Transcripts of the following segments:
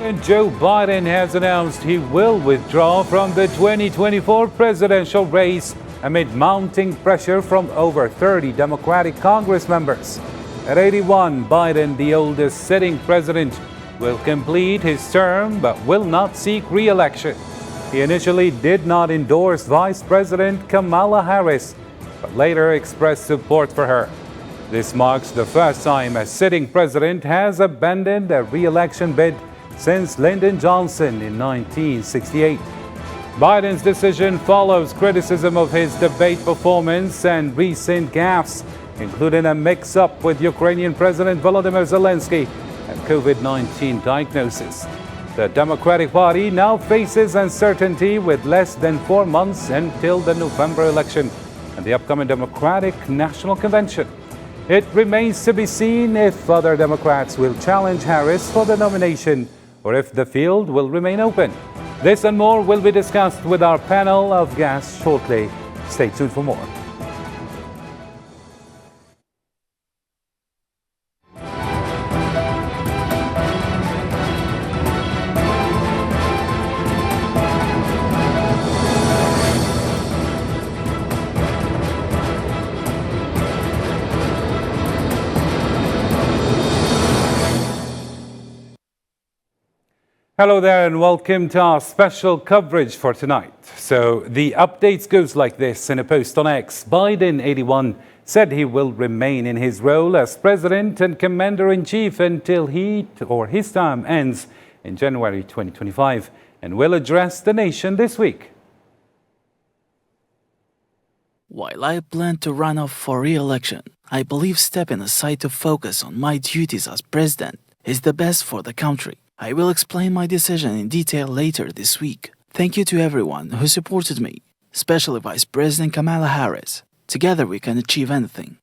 President Joe Biden has announced he will withdraw from the 2024 presidential race amid mounting pressure from over 30 Democratic Congress members. At 81, Biden, the oldest sitting president, will complete his term but will not seek re-election. He initially did not endorse Vice President Kamala Harris, but later expressed support for her. This marks the first time a sitting president has abandoned a re-election bid since Lyndon Johnson in 1968. Biden's decision follows criticism of his debate performance and recent gaffes, including a mix-up with Ukrainian President Volodymyr Zelensky and COVID-19 diagnosis. The Democratic Party now faces uncertainty with less than 4 months until the November election and the upcoming Democratic National Convention. It remains to be seen if other Democrats will challenge Harris for the nomination or if the field will remain open. This and more will be discussed with our panel of guests shortly. Stay tuned for more. Hello there and welcome to our special coverage for tonight. So the updates goes like this. In a post on X, Biden, 81, said he will remain in his role as president and commander-in-chief until his term ends in January 2025 and will address the nation this week. While I plan to run off for re-election, I believe stepping aside to focus on my duties as president is the best for the country. I will explain my decision in detail later this week. Thank you to everyone who supported me, especially Vice President Kamala Harris. Together we can achieve anything.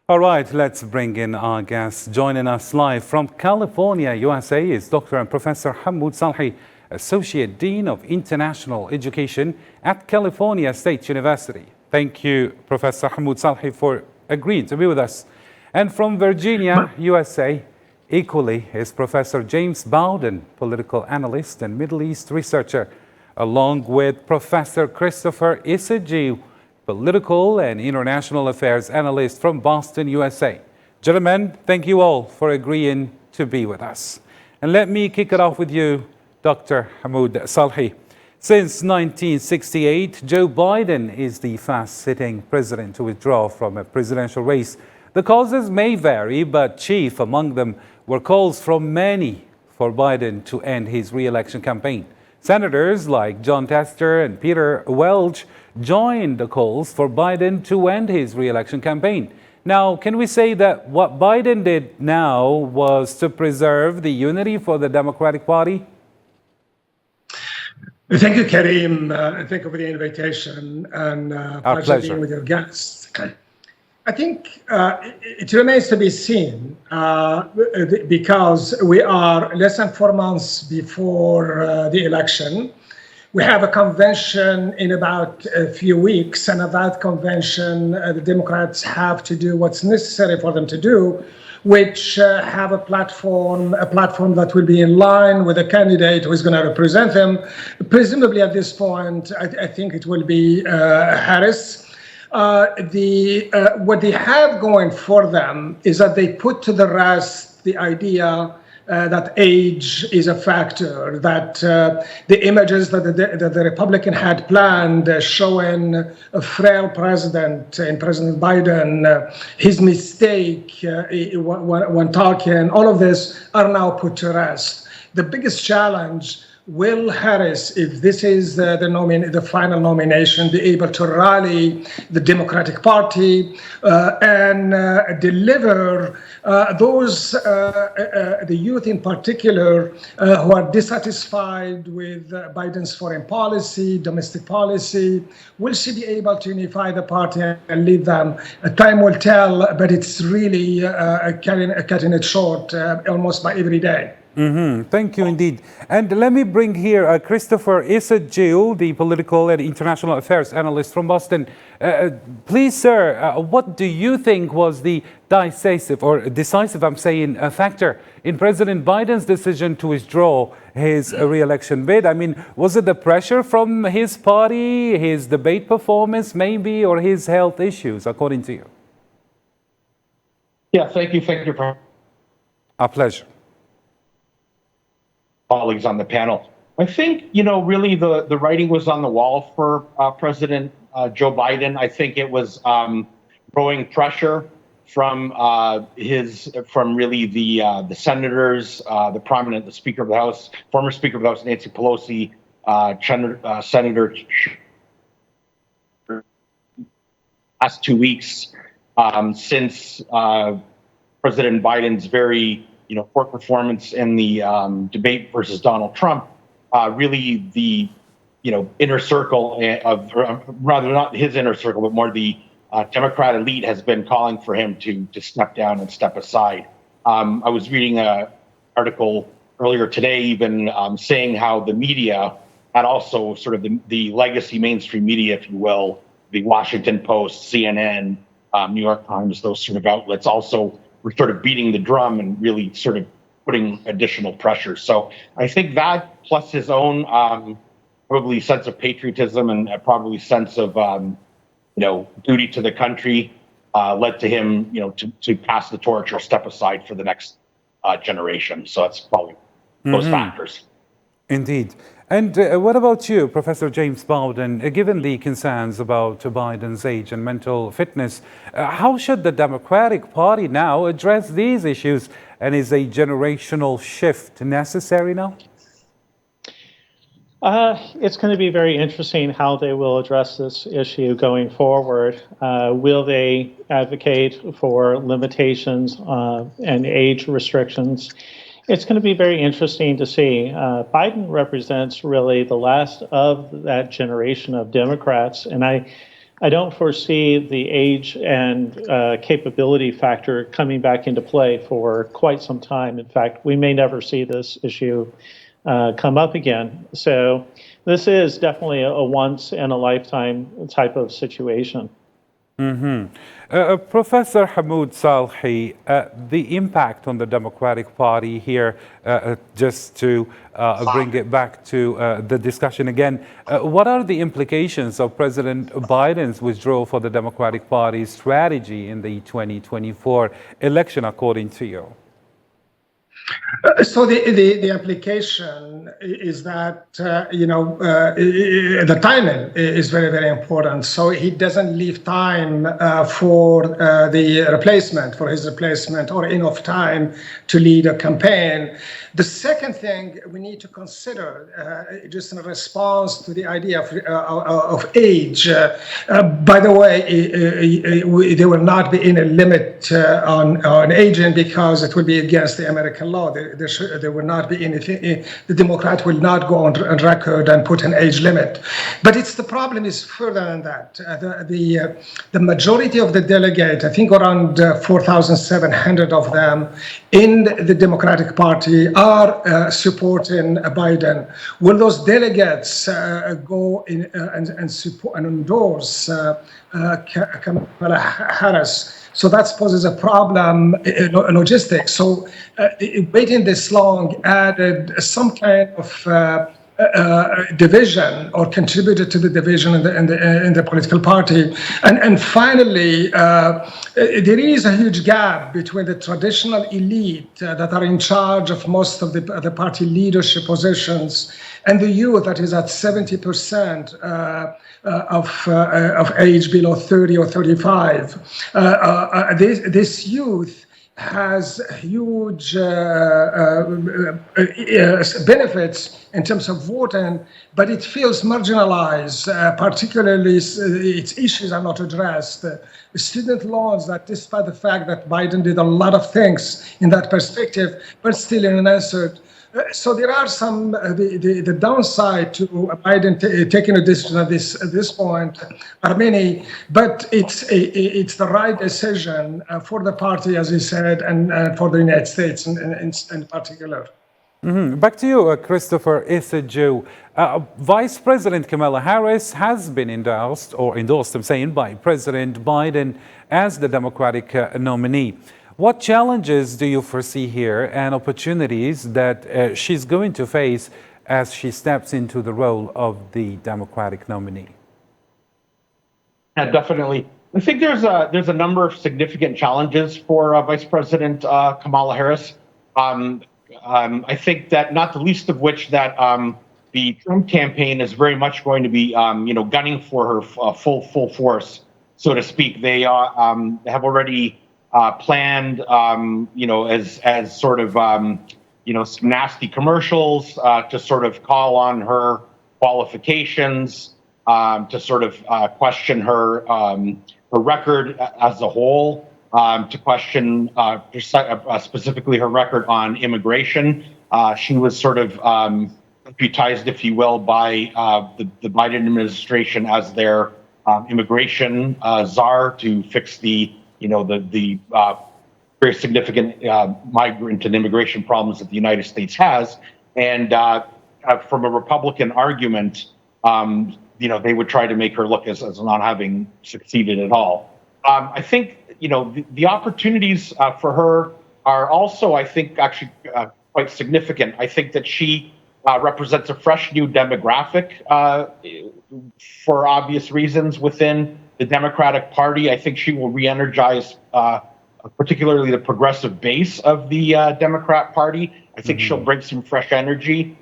All right, let's bring in our guests. Joining us live from California, USA is Dr. and Professor Hamoud Salhi, Associate Dean of International Education at California State University. Thank you, Professor Hamoud Salhi, for agreeing to be with us. And from Virginia, USA, equally is Professor James Bowden, political analyst and Middle East researcher, along with Professor Christopher Issaji, political and international affairs analyst from Boston, USA. Gentlemen, thank you all for agreeing to be with us. And let me kick it off with you, Dr. Hamoud Salhi. Since 1968, Joe Biden is the fast-sitting president to withdraw from a presidential race. The causes may vary, but chief among them were calls from many for Biden to end his re-election campaign. Senators like John Tester and Peter Welch joined the calls for Biden to end his re-election campaign. Now, can we say that what Biden did now was to preserve the unity for the Democratic Party? Thank you, Karim. Thank you for the invitation and pleasure being with your guests. I think it remains to be seen because we are less than 4 months before the election. We have a convention in about a few weeks, and at that convention, the Democrats have to do what's necessary for them to do, which have a platform that will be in line with the candidate who is going to represent them. Presumably at this point, I think it will be Harris. What they have going for them is that they put to the rest the idea that age is a factor, that the images that the Republican had planned showing a frail president in President Biden, his mistake when talking, all of this are now put to rest. The biggest challenge, will Harris, if this is the final nomination, be able to rally the Democratic Party and deliver the youth in particular who are dissatisfied with Biden's foreign policy, domestic policy? Will she be able to unify the party and lead them? Time will tell, but it's really cutting it short almost by every day. Thank you indeed. And let me bring here Christopher Issa-Jill, the political and international affairs analyst from Boston. Please, sir, what do you think was the decisive factor in President Biden's decision to withdraw his re-election bid? I mean, was it the pressure from his party, his debate performance maybe, or his health issues, according to you? Yeah, thank you. Our pleasure. Colleagues on the panel. I think, really the writing was on the wall for President Joe Biden. I think it was growing pressure from really the senators, the Speaker of the House, former Speaker of the House Nancy Pelosi, Senator last 2 weeks since President Biden's very poor performance in the debate versus Donald Trump. Really, the inner circle of, rather not his inner circle, but more the Democrat elite has been calling for him to step down and step aside. I was reading an article earlier today, even saying how the media had also sort of the legacy mainstream media, if you will, the Washington Post, CNN, New York Times, those sort of outlets also were sort of beating the drum and really sort of putting additional pressure. So I think that plus his own probably sense of patriotism and probably sense of duty to the country led to him to pass the torch or step aside for the next generation. So that's probably those factors. Indeed. And what about you, Professor James Bowden? Given the concerns about Biden's age and mental fitness, how should the Democratic Party now address these issues? And is a generational shift necessary now? It's going to be very interesting how they will address this issue going forward. Will they advocate for limitations and age restrictions? It's going to be very interesting to see. Biden represents really the last of that generation of Democrats, and I don't foresee the age and capability factor coming back into play for quite some time. In fact, we may never see this issue come up again. So this is definitely a once in a lifetime type of situation. Professor Hammoud Salhi, the impact on the Democratic Party here, just to bring it back to the discussion again, what are the implications of President Biden's withdrawal for the Democratic Party's strategy in the 2024 election, according to you? So the application is that the timing is very, very important. So he doesn't leave time for his replacement, or enough time to lead a campaign. The second thing we need to consider, just in response to the idea of age, by the way, there will not be any limit on aging, because it will be against the American law. There will not be anything. The Democrat will not go on record and put an age limit. But the problem is further than that. The majority of the delegates, I think around 4,700 of them in the Democratic Party, are supporting Biden. Will those delegates go in and support and endorse Kamala Harris? So that poses a problem in logistics. So waiting this long added some kind of division, or contributed to the division in the political party. And finally, there is a huge gap between the traditional elite that are in charge of most of the party leadership positions and the youth that is at 70% of age below 30 or 35. This youth has huge benefits in terms of voting, but it feels marginalized, particularly its issues are not addressed. Student loans, that despite the fact that Biden did a lot of things in that perspective, but still unanswered. So there are some, the downside to Biden taking a decision at this point are many, but it's the right decision for the party, as he said, and for the United States in particular. Back to you, Christopher Issajew. Vice President Kamala Harris has been endorsed, I'm saying, by President Biden as the Democratic nominee. What challenges do you foresee here and opportunities that she's going to face as she steps into the role of the Democratic nominee? Yeah, definitely. I think there's a number of significant challenges for Vice President Kamala Harris. I think that not the least of which that the Trump campaign is very much going to be, gunning for her full force, so to speak. They have already planned, as sort of, some nasty commercials to sort of call on her qualifications, to sort of question her record as a whole. To question specifically her record on immigration. She was sort of deputized, if you will, by the Biden administration as their immigration czar to fix the very significant migrant and immigration problems that the United States has. And from a Republican argument, they would try to make her look as not having succeeded at all. I think the opportunities for her are also, I think, actually quite significant. I think that she represents a fresh new demographic for obvious reasons within the Democratic Party. I think she will re-energize particularly the progressive base of the Democrat Party. I think she'll bring some fresh energy.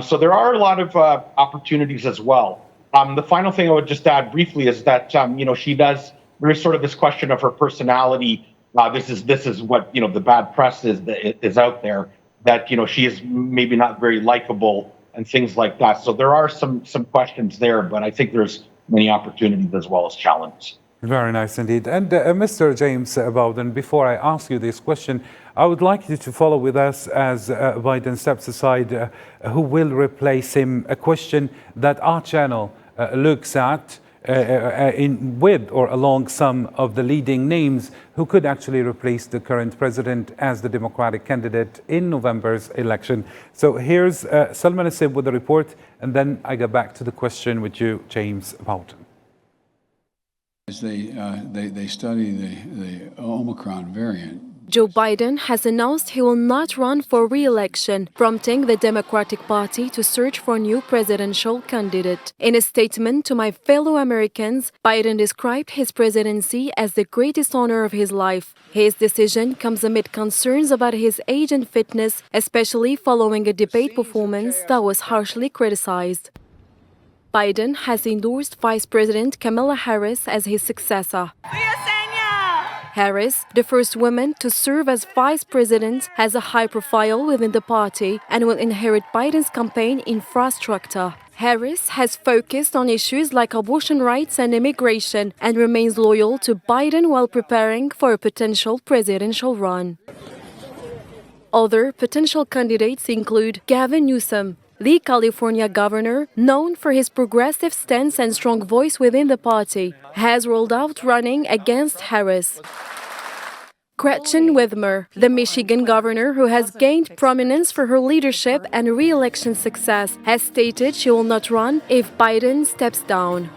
So there are a lot of opportunities as well. The final thing I would just add briefly is that, she does. There is sort of this question of her personality. This is what the bad press is out there, that she is maybe not very likable and things like that. So there are some questions there, but I think there's many opportunities as well as challenges. Very nice indeed. And Mr. James Bowden, before I ask you this question, I would like you to follow with us as Biden steps aside. Who will replace him? A question that our channel looks at. With or along some of the leading names who could actually replace the current president as the Democratic candidate in November's election. So here's Salman Asib with the report, and then I go back to the question with you, James Bowden. As they study the Omicron variant, Joe Biden has announced he will not run for re-election, prompting the Democratic Party to search for a new presidential candidate. In a statement to my fellow Americans, Biden described his presidency as the greatest honor of his life. His decision comes amid concerns about his age and fitness, especially following a debate performance that was harshly criticized. Biden has endorsed Vice President Kamala Harris as his successor. Harris, the first woman to serve as vice president, has a high profile within the party and will inherit Biden's campaign infrastructure. Harris has focused on issues like abortion rights and immigration and remains loyal to Biden while preparing for a potential presidential run. Other potential candidates include Gavin Newsom, the California governor, known for his progressive stance and strong voice within the party, has ruled out running against Harris. Gretchen Whitmer, the Michigan governor who has gained prominence for her leadership and re-election success, has stated she will not run if Biden steps down.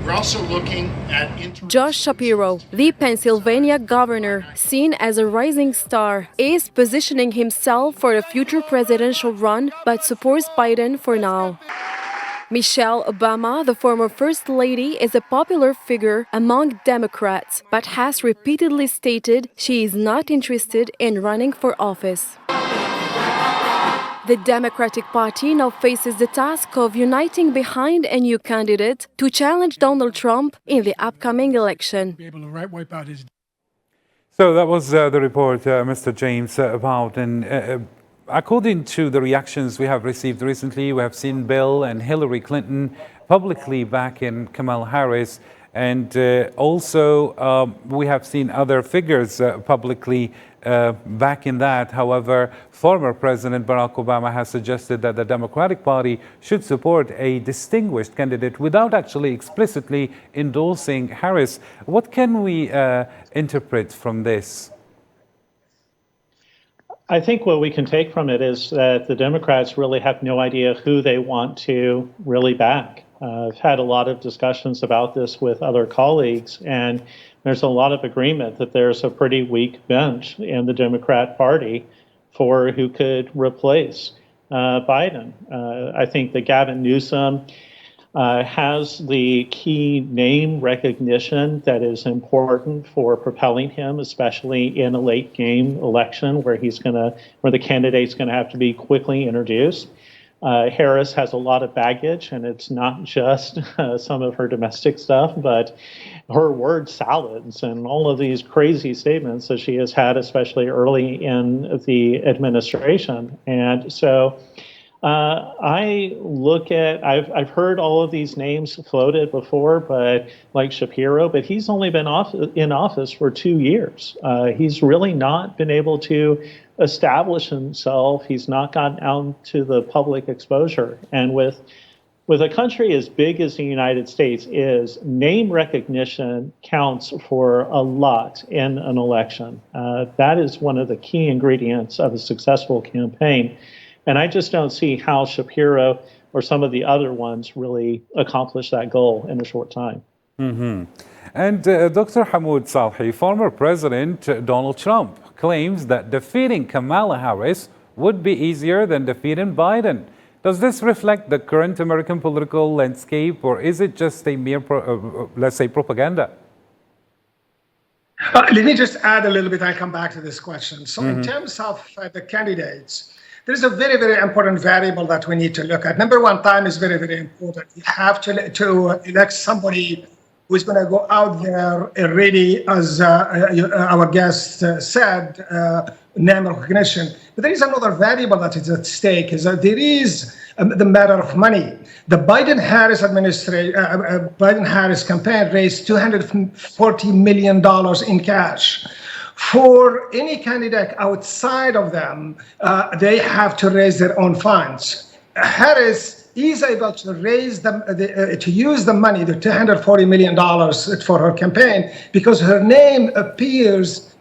We're also looking at Josh Shapiro, the Pennsylvania governor, seen as a rising star, is positioning himself for a future presidential run but supports Biden for now. Michelle Obama, the former First Lady, is a popular figure among Democrats but has repeatedly stated she is not interested in running for office. The Democratic Party now faces the task of uniting behind a new candidate to challenge Donald Trump in the upcoming election. So that was the report, Mr. James Bowden. According to the reactions we have received recently, we have seen Bill and Hillary Clinton publicly backing Kamala Harris. And also we have seen other figures publicly backing that. However, former President Barack Obama has suggested that the Democratic Party should support a distinguished candidate without actually explicitly endorsing Harris. What can we interpret from this? I think what we can take from it is that the Democrats really have no idea who they want to really back. I've had a lot of discussions about this with other colleagues, and there's a lot of agreement that there's a pretty weak bench in the Democrat Party for who could replace Biden. I think that Gavin Newsom has the key name recognition that is important for propelling him, especially in a late game election where the candidate's gonna have to be quickly introduced. Harris has a lot of baggage, and it's not just some of her domestic stuff, but her word salads and all of these crazy statements that she has had, especially early in the administration. And so I've heard all of these names floated before, but like Shapiro, but he's only been in office for 2 years. He's really not been able to establish himself. He's not gotten out to the public exposure. And with a country as big as the United States is, name recognition counts for a lot in an election. That is one of the key ingredients of a successful campaign. And I just don't see how Shapiro or some of the other ones really accomplish that goal in a short time. Mm-hmm. And Dr. Hamoud Salhi, former President Donald Trump claims that defeating Kamala Harris would be easier than defeating Biden. Does this reflect the current American political landscape, or is it just a mere, let's say, propaganda? Let me just add a little bit. I come back to this question. So in terms of the candidates, there's a very, very important variable that we need to look at. Number one, time is very, very important. You have to elect somebody who's going to go out there ready, as our guest said, name recognition. But there is another variable that is at stake, is that there is the matter of money. The Biden-Harris campaign raised $240 million in cash. For any candidate outside of them, they have to raise their own funds. Harris is able to raise to use the money, the $240 million for her campaign, because her name appears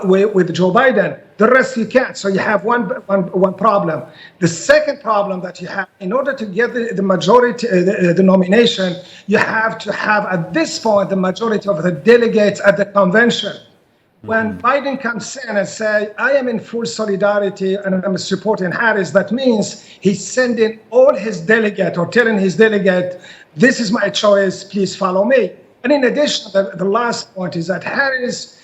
with Joe Biden. The rest you can't. So you have one problem. The second problem that you have, in order to get the majority, the nomination, you have to have at this point the majority of the delegates at the convention. When Biden comes in and say, I am in full solidarity and I'm supporting Harris, that means he's sending all his delegate or telling his delegate, this is my choice, please follow me. And in addition, the last point is that Harris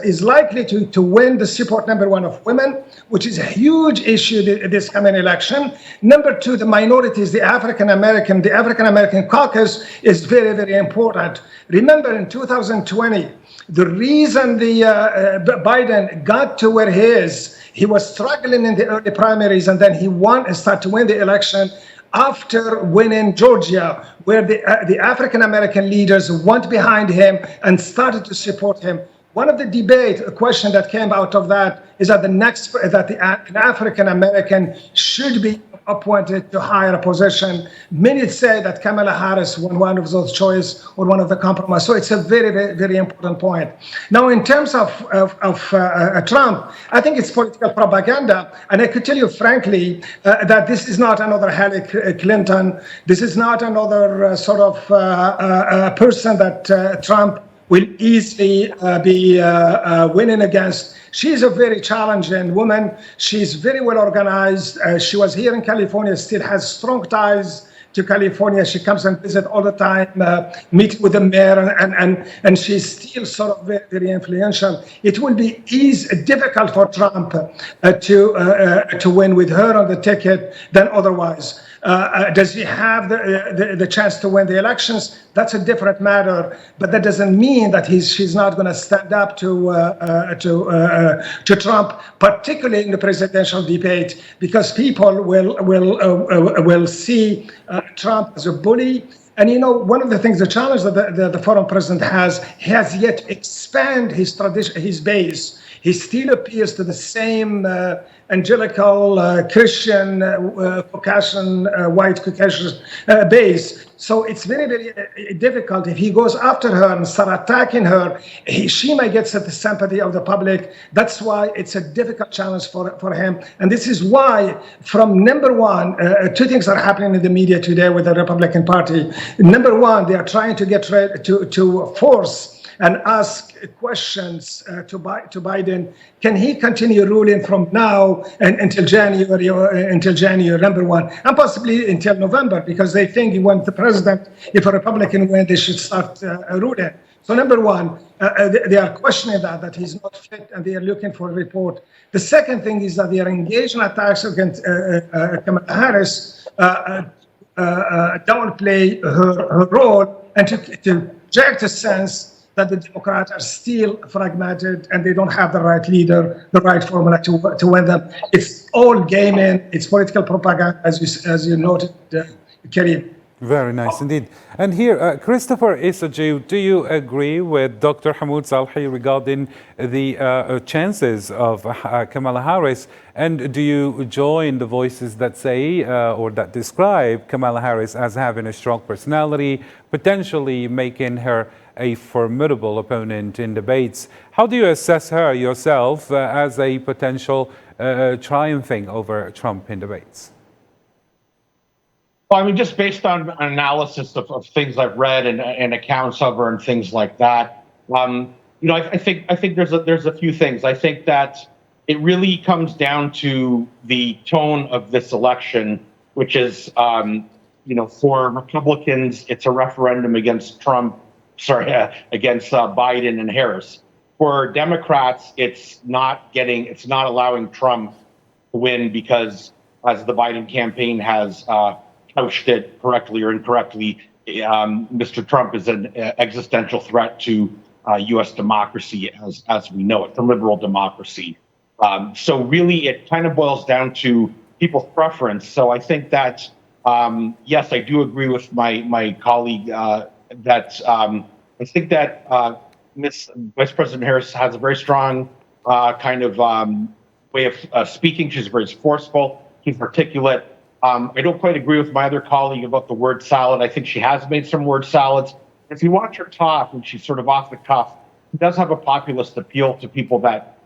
is likely to win the support, number one, of women, which is a huge issue this coming election. Number two, the minorities, the African American caucus is very, very important. Remember, in 2020, the reason Biden got to where he was struggling in the early primaries, and then he started to win the election after winning Georgia, where the African American leaders went behind him and started to support him. One of the a question that came out of that is that an African American should be appointed to higher position. Many say that Kamala Harris won one of those choices or one of the compromise. So it's a very, very, very important point. Now, in terms of Trump, I think it's political propaganda. And I could tell you frankly that this is not another Hillary Clinton. This is not another person that Trump will easily be winning against. She's a very challenging woman. She's very well organized. She was here in California, still has strong ties to California. She comes and visits all the time, meet with the mayor, and she's still very, very influential. It will be difficult for Trump to win with her on the ticket than otherwise. Does he have the chance to win the elections? That's a different matter, but that doesn't mean that she's not going to stand up to Trump, particularly in the presidential debate, because people will see Trump as a bully. And one of the things, the challenge that the foreign president he has yet to expand his base. He still appeals to the same evangelical Christian Caucasian white Caucasian base. So it's very, very difficult. If he goes after her and start attacking her, she might get the sympathy of the public. That's why it's a difficult challenge for him. And this is why, from number one, two things are happening in the media today with the Republican Party. Number one, they are trying to get to force and ask questions to Biden. Can he continue ruling from now and until January, number one, and possibly until November, because they think when the president, if a Republican wins, they should start ruling. So number one, they are questioning that he's not fit, and they are looking for a report. The second thing is that they are engaged in attacks against Kamala Harris, downplay her role, and to project a sense that the Democrats are still fragmented and they don't have the right leader, the right formula to win them. It's all gaming, it's political propaganda, as you noted, Karim. Very nice indeed. And here, Christopher Isaju, do you agree with Dr. Hamoud Salhi regarding the chances of Kamala Harris? And do you join the voices that say or that describe Kamala Harris as having a strong personality, potentially making her a formidable opponent in debates? How do you assess her yourself as a potential triumphing over Trump in debates? Well, I mean, just based on analysis of things I've read and accounts of her and things like that, I think there's a few things. I think that it really comes down to the tone of this election, which is, for Republicans, it's a referendum against against Biden and Harris. For Democrats, it's not allowing Trump to win because, as the Biden campaign has couched it correctly or incorrectly, Mr. Trump is an existential threat to U.S. democracy as we know it, the liberal democracy. So really, it kind of boils down to people's preference. So I think that, yes, I do agree with my colleague that I think that Miss Vice President Harris has a very strong way of speaking. She's very forceful. She's articulate. I don't quite agree with my other colleague about the word salad. I think she has made some word salads. If you watch her talk, when she's sort of off the cuff, she does have a populist appeal to people that,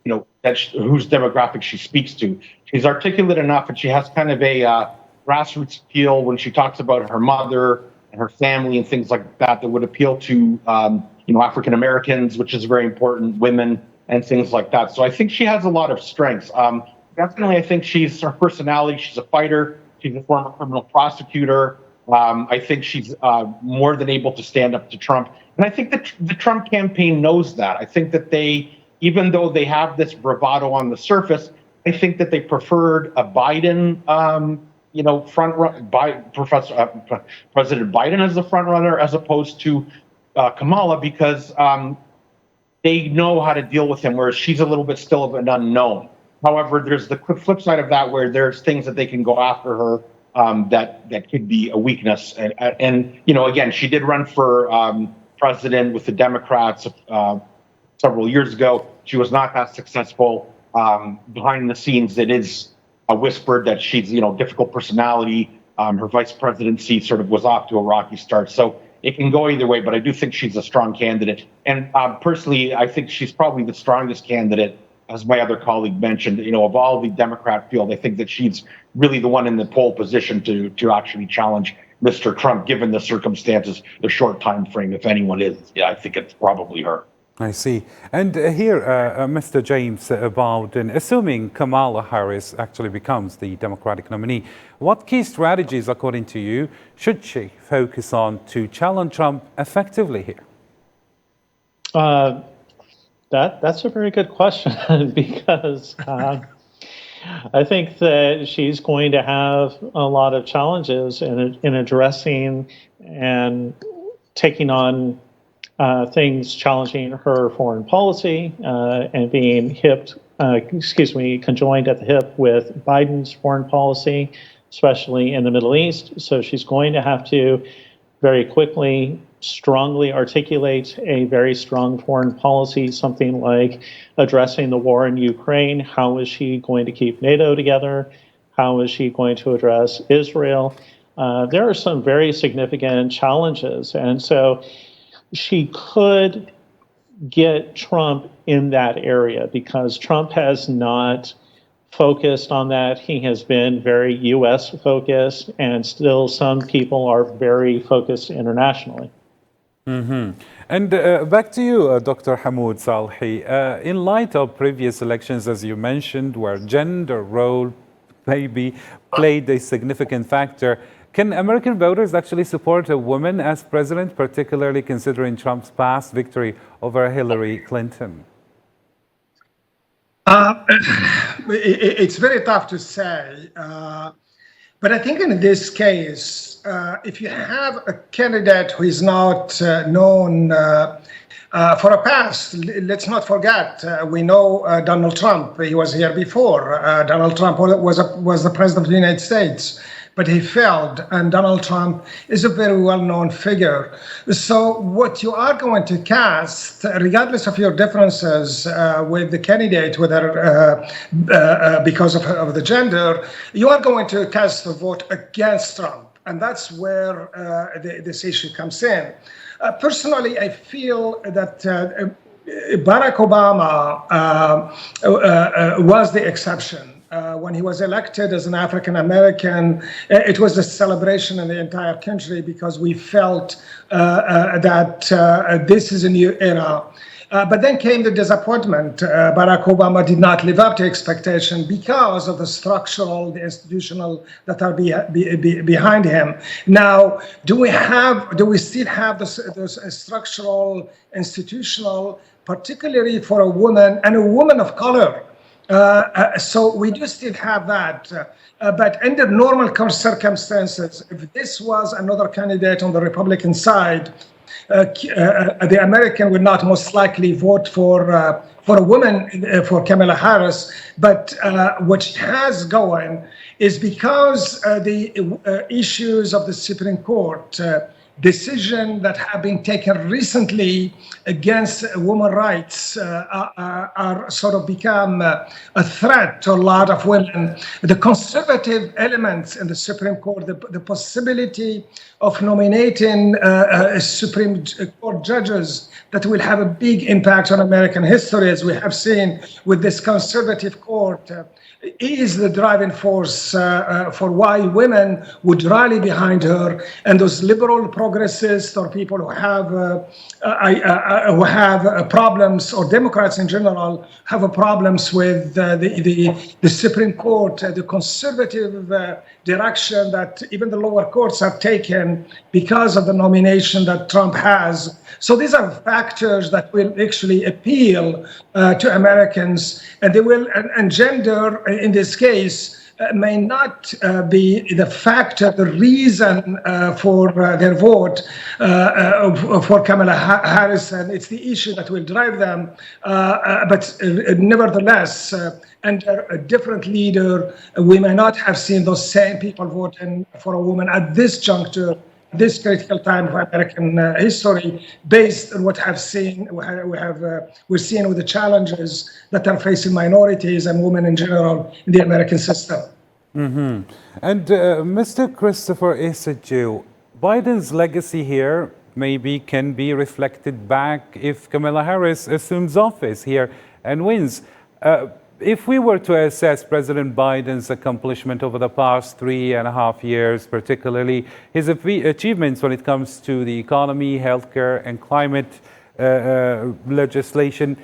whose demographic she speaks to. She's articulate enough, and she has kind of a grassroots appeal when she talks about her mother and her family and things like that would appeal to, African Americans, which is very important, women and things like that. So I think she has a lot of strengths. Definitely, I think her personality. She's a fighter. She's a former criminal prosecutor. I think she's more than able to stand up to Trump. And I think that the Trump campaign knows that. I think that even though they have this bravado on the surface, I think that they preferred a Biden, President Biden as the front runner as opposed to Kamala, because they know how to deal with him, whereas she's a little bit still of an unknown. However, there's the flip side of that, where there's things that they can go after her that could be a weakness. And again, she did run for president with the Democrats several years ago. She was not that successful. Behind the scenes, it is whispered that she's difficult personality. Her vice presidency sort of was off to a rocky start. So it can go either way, but I do think she's a strong candidate. And personally, I think she's probably the strongest candidate. As my other colleague mentioned, of all the Democrat field, I think that she's really the one in the pole position to actually challenge Mr. Trump, given the circumstances, the short time frame. If anyone is, I think it's probably her. I see. And here, Mr. James Bowden, assuming Kamala Harris actually becomes the Democratic nominee, what key strategies, according to you, should she focus on to challenge Trump effectively here? That's a very good question because I think that she's going to have a lot of challenges in addressing and taking on things challenging her foreign policy and being conjoined at the hip with Biden's foreign policy, especially in the Middle East. So she's going to have to very quickly, strongly articulate a very strong foreign policy, something like addressing the war in Ukraine. How is she going to keep NATO together? How is she going to address Israel? there are some very significant challenges. And so she could get Trump in that area because Trump has not focused on that. He has been very U.S. focused, and still some people are very focused internationally. And back to you, Dr. Hamoud Salhi. In light of previous elections, as you mentioned, where gender role maybe played a significant factor, can American voters actually support a woman as president, particularly considering Trump's past victory over Hillary Clinton? It's very tough to say. But I think in this case, if you have a candidate who is not known for a past, let's not forget, we know Donald Trump. He was here before. Donald Trump was the president of the United States, but he failed. And Donald Trump is a very well-known figure. So what you are going to cast, regardless of your differences with the candidate, whether because of the gender, you are going to cast a vote against Trump. And that's where this issue comes in. Personally, I feel that Barack Obama was the exception. When he was elected as an African American, it was a celebration in the entire country because we felt that this is a new era. But then came the disappointment. Barack Obama did not live up to expectation because of the structural, the institutional that are behind him. Now, do we still have those structural, institutional, particularly for a woman and a woman of color? So we do still have that. But under normal circumstances, if this was another candidate on the Republican side, the American would not most likely vote for a woman, for Kamala Harris. But what she has going is because the issues of the Supreme Court, decision that have been taken recently against women's rights are sort of become a threat to a lot of women. The conservative elements in the Supreme Court, the possibility of nominating Supreme Court judges that will have a big impact on American history, as we have seen with this conservative court, is the driving force for why women would rally behind her, and those liberal progressists or people who have problems, or Democrats in general have problems with the Supreme Court, the conservative direction that even the lower courts have taken because of the nomination that Trump has. So these are factors that will actually appeal to Americans, and they will, and gender in this case may not be the factor, the reason for their vote for Kamala Harris, and it's the issue that will drive them. But nevertheless, under a different leader, we may not have seen those same people voting for a woman at this juncture, this critical time of American history, based on what we're seeing with the challenges that are facing minorities and women in general in the American system. And Mr. Christopher Issajew, Biden's legacy here maybe can be reflected back if Kamala Harris assumes office here and wins. If we were to assess President Biden's accomplishment over the past 3.5 years, particularly his achievements when it comes to the economy, healthcare, and climate legislation,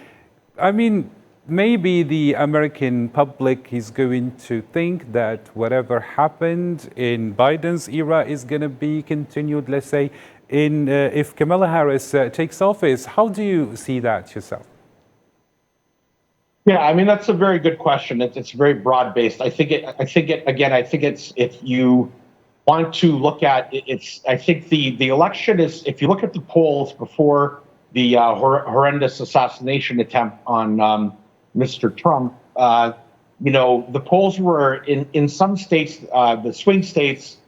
I mean, maybe the American public is going to think that whatever happened in Biden's era is going to be continued, let's say, if Kamala Harris takes office. How do you see that yourself? Yeah, I mean, that's a very good question. It's very broad-based. I think it's, if you want to look at it, I think the election is, if you look at the polls before the horrendous assassination attempt on Mr. Trump, the polls were in some states, the swing states,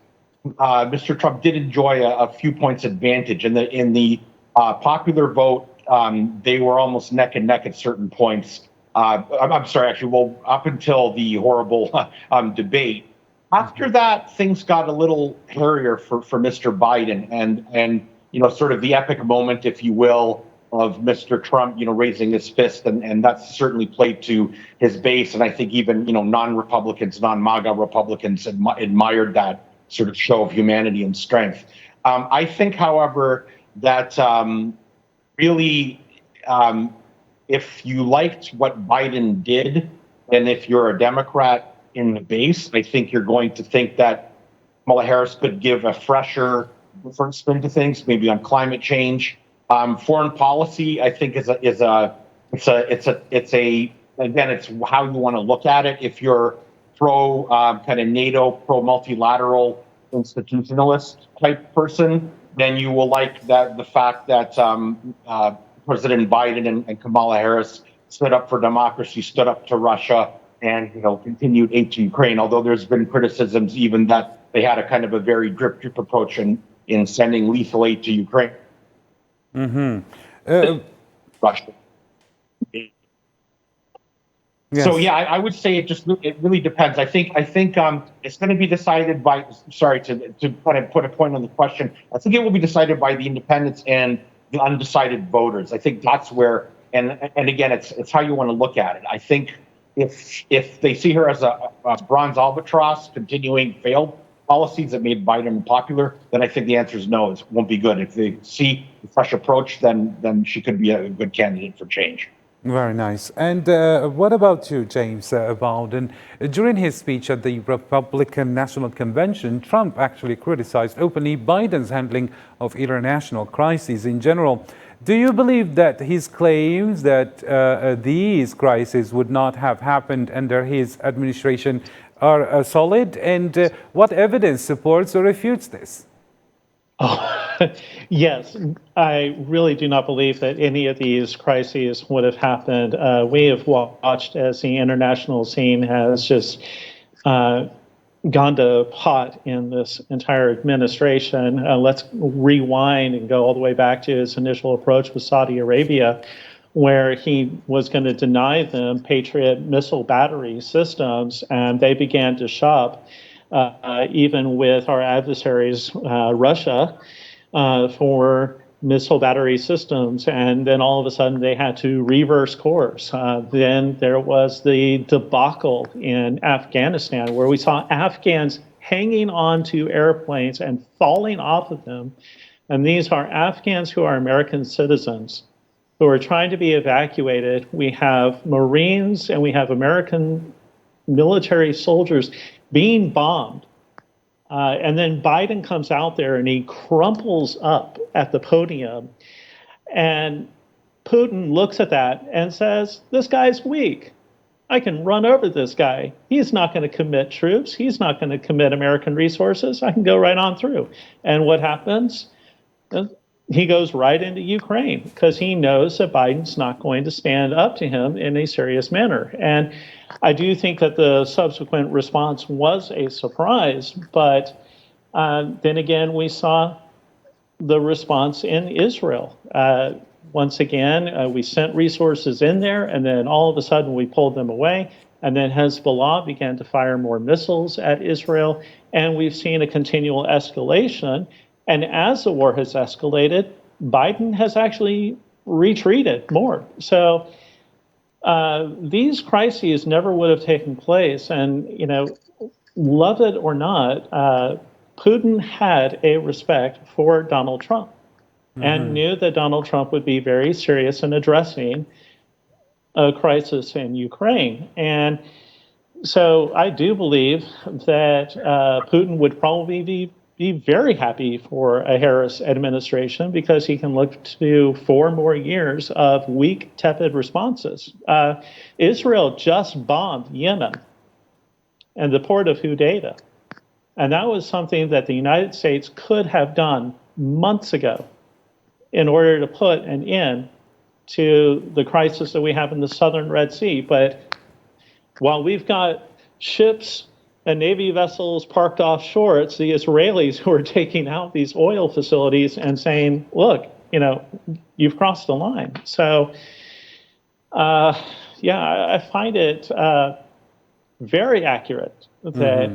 Mr. Trump did enjoy a few points advantage. In the popular vote, they were almost neck and neck at certain points. I'm sorry, actually, well, up until the horrible debate. After that, things got a little hairier for Mr. Biden, and sort of the epic moment, if you will, of Mr. Trump, raising his fist, and that's certainly played to his base. And I think even non-Republicans, non-MAGA Republicans admired that sort of show of humanity and strength. I think, however, that really, if you liked what Biden did, and if you're a Democrat in the base, I think you're going to think that Kamala Harris could give a fresher, different spin to things, maybe on climate change. Foreign policy, I think, it's how you want to look at it. If you're pro kind of NATO, pro multilateral institutionalist type person, then you will like the fact that President Biden and Kamala Harris stood up for democracy, stood up to Russia, and continued aid to Ukraine. Although there's been criticisms even that they had a kind of a very drip approach in sending lethal aid to Ukraine. Russia. Yes. So yeah, I would say it really depends. I think it's going to be decided by. Sorry to kind of put a point on the question. I think it will be decided by the independents and the undecided voters. I think that's where, and again, it's how you want to look at it. I think if they see her as a bronze albatross, continuing failed policies that made Biden unpopular, then I think the answer is no. It won't be good. If they see a fresh approach, then she could be a good candidate for change. Very nice. And what about you, James Bowden? During his speech at the Republican National Convention, Trump actually criticized openly Biden's handling of international crises in general. Do you believe that his claims that these crises would not have happened under his administration are solid? And what evidence supports or refutes this? Yes, I really do not believe that any of these crises would have happened. We have watched as the international scene has just gone to pot in this entire administration. Let's rewind and go all the way back to his initial approach with Saudi Arabia, where he was going to deny them Patriot missile battery systems, and they began to shop, even with our adversaries, Russia, for missile battery systems. And then all of a sudden they had to reverse course. Then there was the debacle in Afghanistan, where we saw Afghans hanging on to airplanes and falling off of them. And these are Afghans who are American citizens who are trying to be evacuated. We have Marines and we have American military soldiers being bombed. And then Biden comes out there and he crumples up at the podium. And Putin looks at that and says, this guy's weak. I can run over this guy. He's not going to commit troops. He's not going to commit American resources. I can go right on through. And what happens? He goes right into Ukraine because he knows that Biden's not going to stand up to him in a serious manner. And I do think that the subsequent response was a surprise, but then again, we saw the response in Israel. Once again, we sent resources in there, and then all of a sudden we pulled them away. And then Hezbollah began to fire more missiles at Israel, and we've seen a continual escalation. And as the war has escalated, Biden has actually retreated more. So these crises never would have taken place. And, love it or not, Putin had a respect for Donald Trump and knew that Donald Trump would be very serious in addressing a crisis in Ukraine. And so I do believe that Putin would probably be very happy for a Harris administration because he can look to 4 more years of weak, tepid responses. Israel just bombed Yemen and the port of Hodeidah. And that was something that the United States could have done months ago in order to put an end to the crisis that we have in the southern Red Sea. But while we've got ships and Navy vessels parked offshore, it's the Israelis who are taking out these oil facilities and saying, look, you've crossed the line. So, I find it very accurate that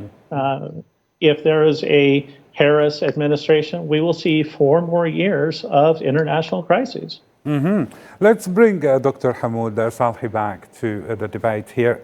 if there is a Harris administration, we will see 4 more years of international crises. Let's bring Dr. Hamoud Salhi back to the debate here.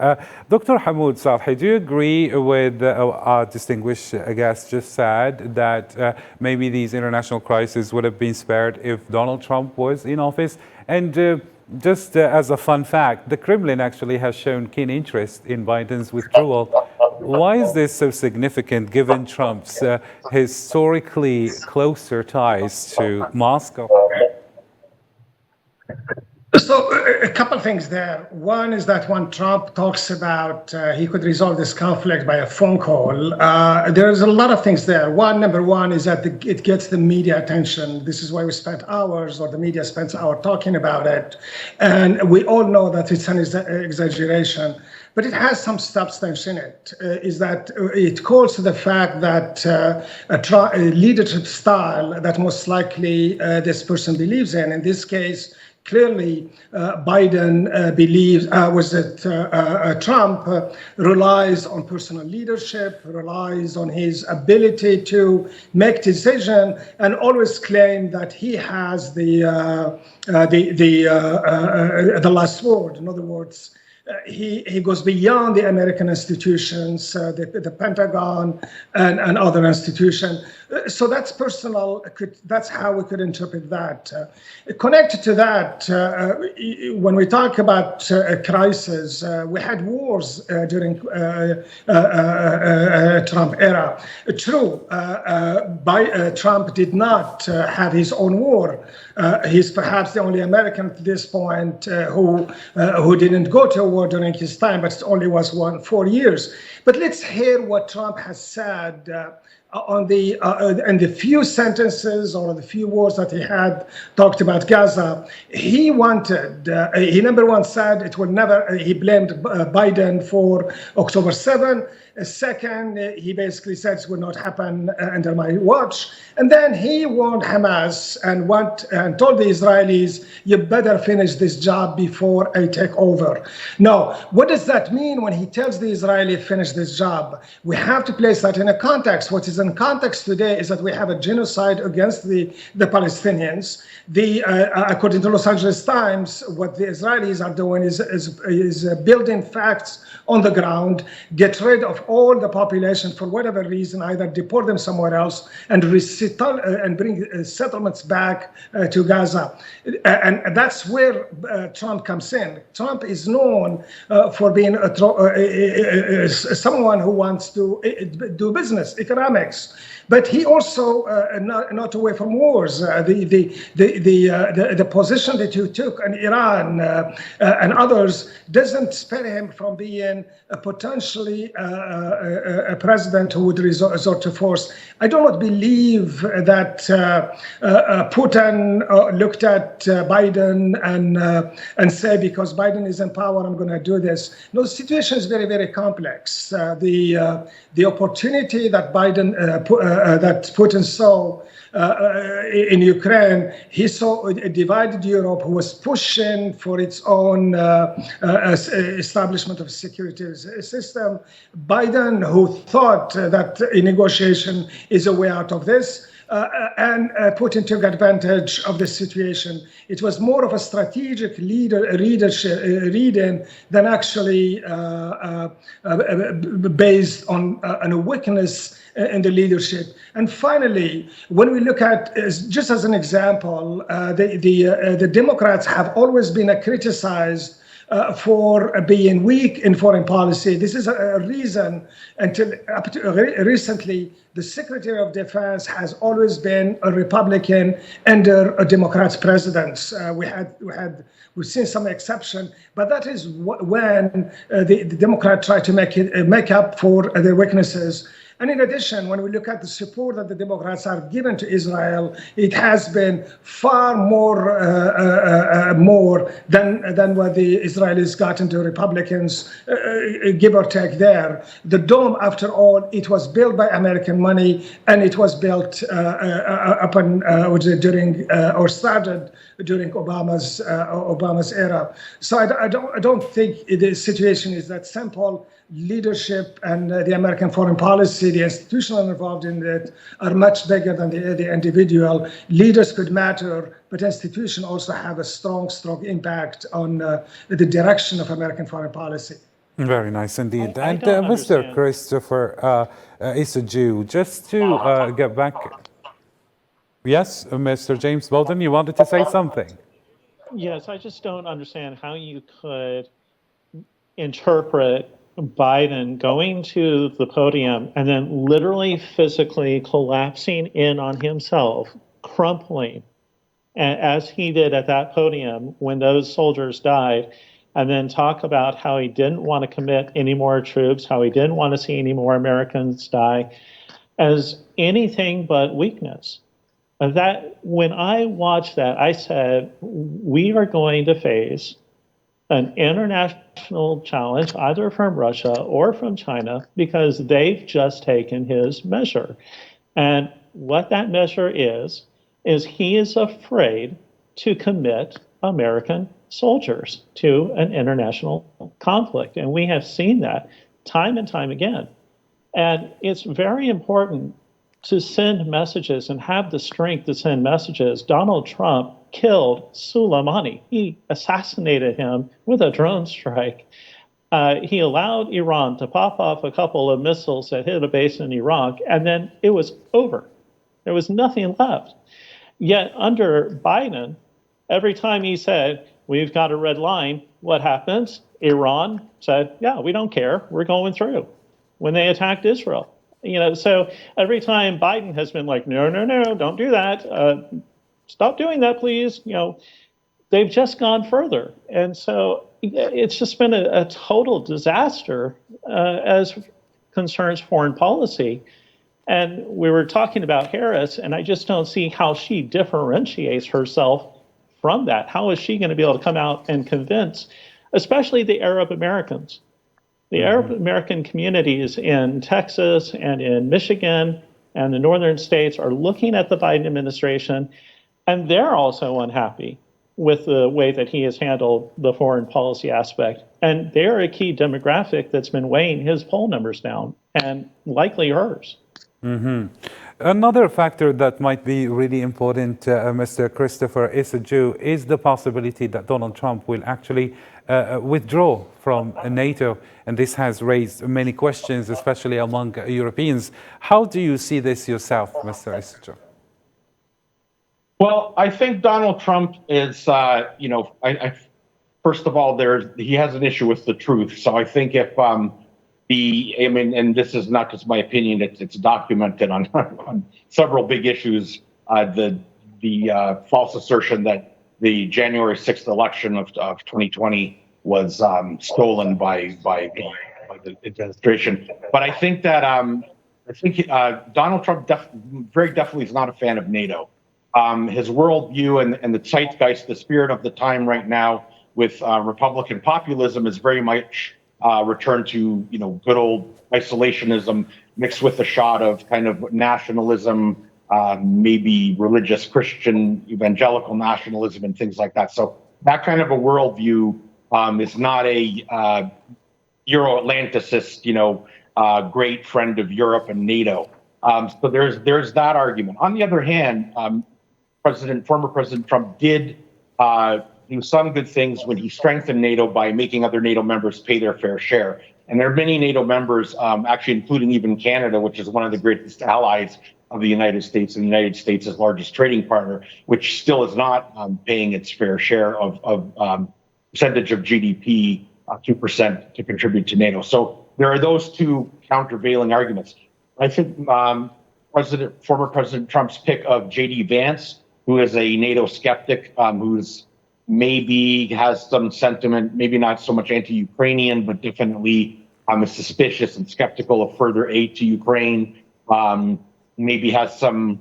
Dr. Hamoud Salhi, do you agree with our distinguished guest just said that maybe these international crises would have been spared if Donald Trump was in office? And just as a fun fact, the Kremlin actually has shown keen interest in Biden's withdrawal. Why is this so significant given Trump's historically closer ties to Moscow? So a couple of things there. One is that when Trump talks about he could resolve this conflict by a phone call, there's a lot of things there. Number one is that it gets the media attention. This is why we spent hours, or the media spends hours talking about it. And we all know that it's an exaggeration, but it has some substance in it. Is that it calls to the fact that a leadership style that most likely this person believes in this case, clearly, Biden believes, Trump relies on personal leadership, relies on his ability to make decisions, and always claim that he has the last word. In other words, he goes beyond the American institutions, the Pentagon, and other institutions. So that's personal. That's how we could interpret that. Connected to that, when we talk about a crisis, we had wars during Trump era. True, Trump did not have his own war. He's perhaps the only American at this point who didn't go to a war during his time, but it only was 4 years. But let's hear what Trump has said on in the few sentences or the few words that he had talked about Gaza. He wanted, he number one said it will never, he blamed Biden for October 7. Second, he basically said it will not happen under my watch. And then he warned Hamas and told the Israelis, you better finish this job before I take over. Now, what does that mean when he tells the Israelis finish this job? We have to place that in a context. What is in context today is that we have a genocide against the Palestinians. According to Los Angeles Times, what the Israelis are doing is building facts on the ground, get rid of all the population for whatever reason, either deport them somewhere else and resettle and bring settlements back to Gaza. And that's where Trump comes in. Trump is known for being someone who wants to do business, economics. But he also not away from wars. The position that you took on Iran and others doesn't spare him from being potentially a president who would resort to force. I do not believe that Putin looked at Biden and said, because Biden is in power, I'm going to do this. No, the situation is very, very complex. The opportunity that that Putin saw in Ukraine, he saw a divided Europe who was pushing for its own establishment of a security system. Biden, who thought that a negotiation is a way out of this, and Putin took advantage of the situation. It was more of a strategic reading than actually based on a weakness in the leadership. And finally, when we look at, just as an example, the Democrats have always been criticized for being weak in foreign policy. This is a reason until up to recently, the Secretary of Defense has always been a Republican under a Democrat president. We've seen some exception, but that is when the Democrats try to make up for their weaknesses. And in addition, when we look at the support that the Democrats are given to Israel, it has been far more than what the Israelis got into Republicans, give or take there. The dome, after all, it was built by American money, and it was built started during Obama's era. So I don't think the situation is that simple. leadership and the American foreign policy, the institutional involved in it, are much bigger than the individual. Leaders could matter, but institutions also have a strong impact on the direction of American foreign policy. Very nice indeed. I And don't Mr. understand. Christopher is a Jew. Just to get back. Yes, Mr. James Bolden, you wanted to say something? Yes, I just don't understand how you could interpret Biden going to the podium and then literally physically collapsing in on himself, crumpling, as he did at that podium when those soldiers died, and then talk about how he didn't want to commit any more troops, how he didn't want to see any more Americans die, as anything but weakness. That when I watched that, I said, we are going to face an international challenge, either from Russia or from China, because they've just taken his measure. And what that measure is he is afraid to commit American soldiers to an international conflict. And we have seen that time and time again. And it's very important to send messages and have the strength to send messages. Donald Trump killed Soleimani. He assassinated him with a drone strike. He allowed Iran to pop off a couple of missiles that hit a base in Iraq, and then it was over. There was nothing left. Yet under Biden, every time he said, we've got a red line, what happens? Iran said, yeah, we don't care. We're going through. When they attacked Israel. So every time Biden has been like, no, don't do that. Stop doing that, please. They've just gone further. And so it's just been a total disaster as concerns foreign policy. And we were talking about Harris, and I just don't see how she differentiates herself from that. How is she going to be able to come out and convince, especially the Arab Americans? The Arab American communities in Texas and in Michigan and the northern states are looking at the Biden administration, and they're also unhappy with the way that he has handled the foreign policy aspect. And they're a key demographic that's been weighing his poll numbers down, and likely hers. Another factor that might be really important, Mr. Christopher is a Jew, is the possibility that Donald Trump will actually withdraw from NATO. And this has raised many questions, especially among Europeans. How do you see this yourself, Mr. Isager? Well, I think Donald Trump is, first of all, he has an issue with the truth. So I think if and this is not just my opinion, it's documented on several big issues. The false assertion that the January 6th election of 2020 was stolen by the administration. But I think that Donald Trump very definitely is not a fan of NATO. His worldview and the zeitgeist, the spirit of the time right now with Republican populism is very much returned to good old isolationism mixed with a shot of kind of nationalism, maybe religious Christian evangelical nationalism and things like that. So that kind of a worldview is not a Euro-Atlanticist, great friend of Europe and NATO. So there's that argument. On the other hand, former President Trump did do some good things when he strengthened NATO by making other NATO members pay their fair share. And there are many NATO members, actually including even Canada, which is one of the greatest allies of the United States and the United States' largest trading partner, which still is not paying its fair share of percentage of GDP, 2% to contribute to NATO. So there are those two countervailing arguments. I think former President Trump's pick of J.D. Vance, who is a NATO skeptic, who's maybe has some sentiment, maybe not so much anti-Ukrainian, but definitely is suspicious and skeptical of further aid to Ukraine, maybe has some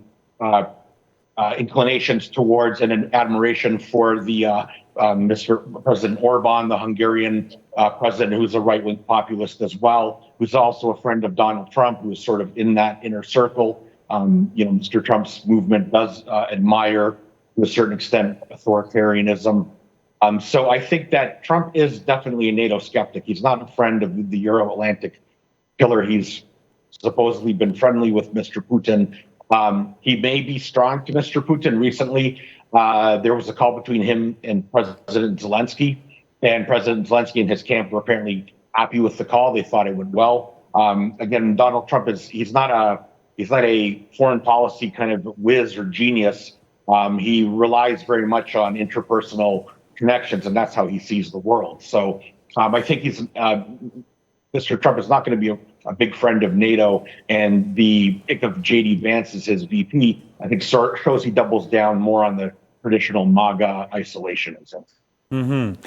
inclinations towards and an admiration for the Mr. President Orban, the Hungarian president, who's a right-wing populist as well, who's also a friend of Donald Trump, who is sort of in that inner circle. Mr. Trump's movement does admire, to a certain extent, authoritarianism. So I think that Trump is definitely a NATO skeptic. He's not a friend of the Euro-Atlantic pillar. He's supposedly been friendly with Mr. Putin. He may be strong to Mr. Putin. Recently, there was a call between him and President Zelensky, and President Zelensky and his camp were apparently happy with the call. They thought it went well. Again, Donald Trump he's not a foreign policy kind of whiz or genius. He relies very much on interpersonal connections, and that's how he sees the world. So I think Mr. Trump is not going to be a big friend of NATO, and the pick of J.D. Vance as his VP, I think, shows he doubles down more on the traditional MAGA isolationism. And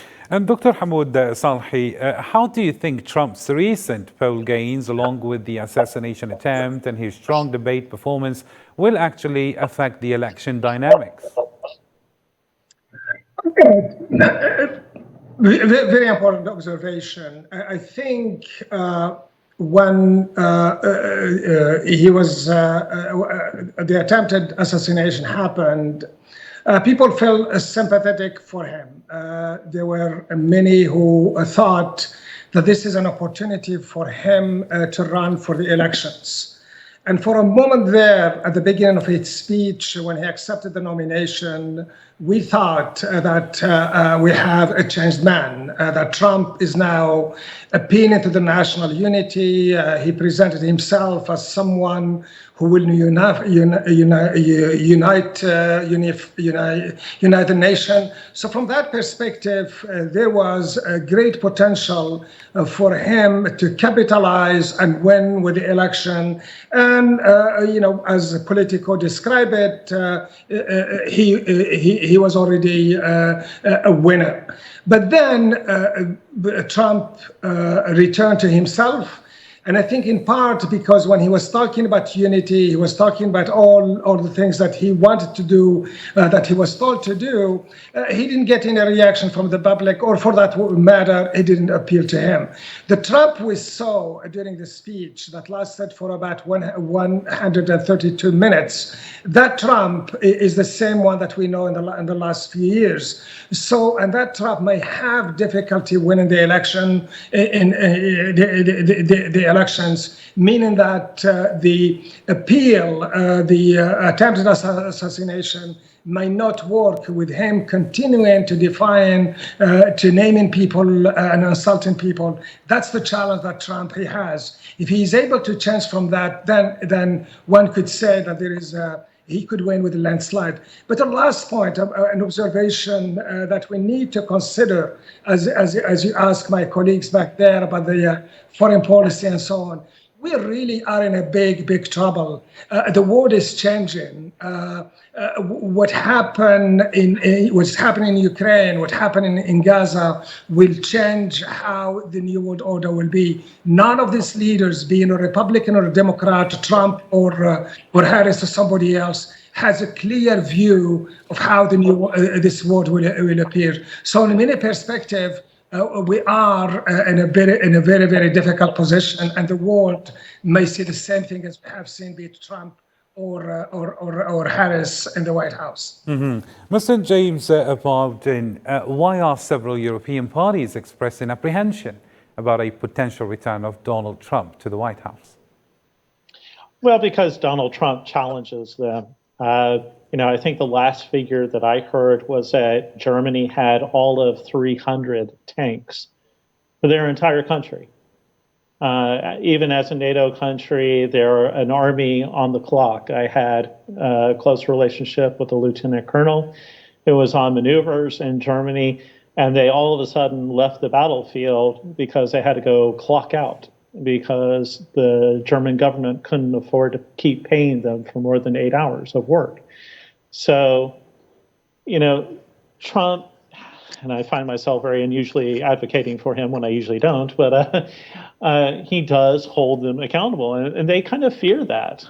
Dr. Hamoud Salhi, how do you think Trump's recent poll gains, along with the assassination attempt and his strong debate performance, will actually affect the election dynamics? Very important observation. I think when the attempted assassination happened, people felt sympathetic for him. There were many who thought that this is an opportunity for him to run for the elections. And for a moment there, at the beginning of his speech, when he accepted the nomination, we thought that we have a changed man, that Trump is now appealing to the national unity. He presented himself as someone who will unite the nation. So from that perspective, there was a great potential for him to capitalize and win with the election. And as Politico described it, he was already a winner. But then Trump returned to himself. And I think in part because when he was talking about unity, he was talking about all the things that he wanted to do, that he was told to do, he didn't get any reaction from the public, or for that matter, it didn't appeal to him. The Trump we saw during the speech that lasted for about 132 minutes, that Trump is the same one that we know in the last few years. So, and that Trump may have difficulty winning the election in the elections, meaning that the appeal, the attempted assassination may not work with him continuing to define, to naming people and insulting people. That's the challenge that Trump has. If he is able to change from that, then one could say that there is he could win with a landslide. But the last point, an observation that we need to consider, as you asked my colleagues back there about the foreign policy and so on, we really are in a big trouble. The world is changing. What's happening in Ukraine, what happened in Gaza will change how the new world order will be. None of these leaders, being a Republican or a Democrat, Trump or Harris or somebody else, has a clear view of how the new this world will appear. So in many perspectives, we are in a very difficult position, and the world may see the same thing as we have seen, be it Trump or Harris in the White House. Mr. James Baldwin, why are several European parties expressing apprehension about a potential return of Donald Trump to the White House? Well, because Donald Trump challenges them. I think the last figure that I heard was that Germany had all of 300 tanks for their entire country. Even as a NATO country, they're an army on the clock. I had a close relationship with a lieutenant colonel who was on maneuvers in Germany, and they all of a sudden left the battlefield because they had to go clock out because the German government couldn't afford to keep paying them for more than 8 hours of work. So, Trump, and I find myself very unusually advocating for him when I usually don't, but he does hold them accountable, and they kind of fear that.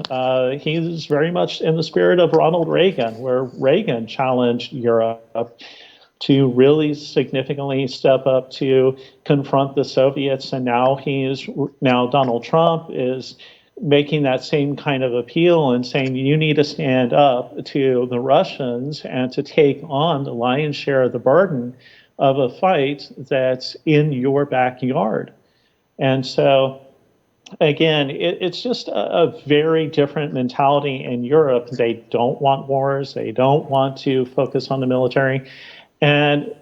He's very much in the spirit of Ronald Reagan, where Reagan challenged Europe to really significantly step up to confront the Soviets, and now Donald Trump is making that same kind of appeal and saying you need to stand up to the Russians and to take on the lion's share of the burden of a fight that's in your backyard. And so, again, it's just a very different mentality in Europe. They don't want wars. They don't want to focus on the military. And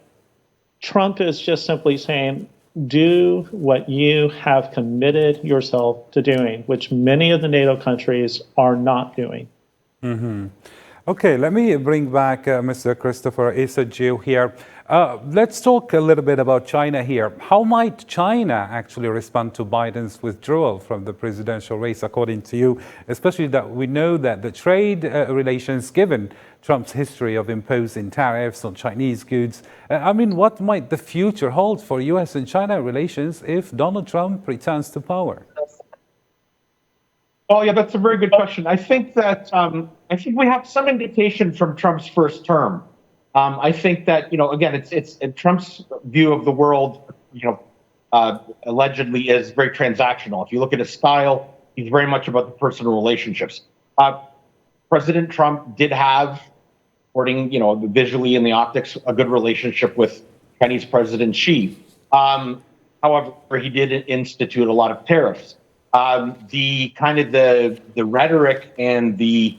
Trump is just simply saying, do what you have committed yourself to doing, which many of the NATO countries are not doing. Mm-hmm. Okay, let me bring back Mr. Christopher Issagiu here. Let's talk a little bit about China here. How might China actually respond to Biden's withdrawal from the presidential race, according to you, especially that we know that the trade relations, given Trump's history of imposing tariffs on Chinese goods, what might the future hold for U.S. and China relations if Donald Trump returns to power? Oh, yeah, that's a very good question. I think that we have some indication from Trump's first term. I think that, again, it's Trump's view of the world, allegedly is very transactional. If you look at his style, he's very much about the personal relationships. President Trump did have, according, visually in the optics, a good relationship with Chinese President Xi. However, he did institute a lot of tariffs. The rhetoric and the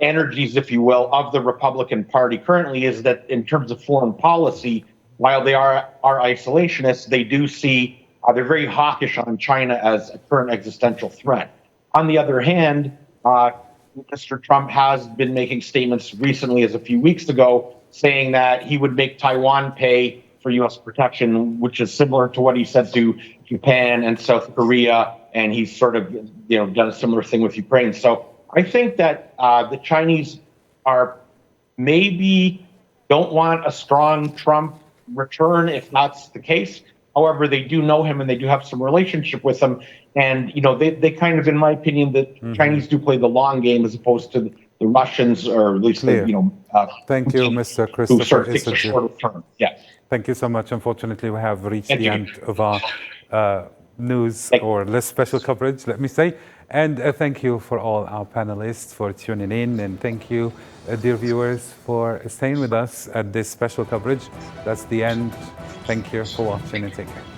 energies, if you will, of the Republican Party currently is that in terms of foreign policy, while they are isolationists, they do see, they're very hawkish on China as a current existential threat. On the other hand, Mr. Trump has been making statements recently, as a few weeks ago, saying that he would make Taiwan pay for U.S. protection, which is similar to what he said to Japan and South Korea, and he's sort of done a similar thing with Ukraine. So I think that the Chinese don't want a strong Trump return if that's the case. However, they do know him and they do have some relationship with him, and they kind of, in my opinion, the Chinese do play the long game as opposed to the Russians, or at least thank you, Mr. Christopher Issagiu. Yeah. Thank you so much. Unfortunately, we have reached the end of our news or less special coverage, let me say. And thank you for all our panelists for tuning in. And thank you, dear viewers, for staying with us at this special coverage. That's the end. Thank you for watching and take care.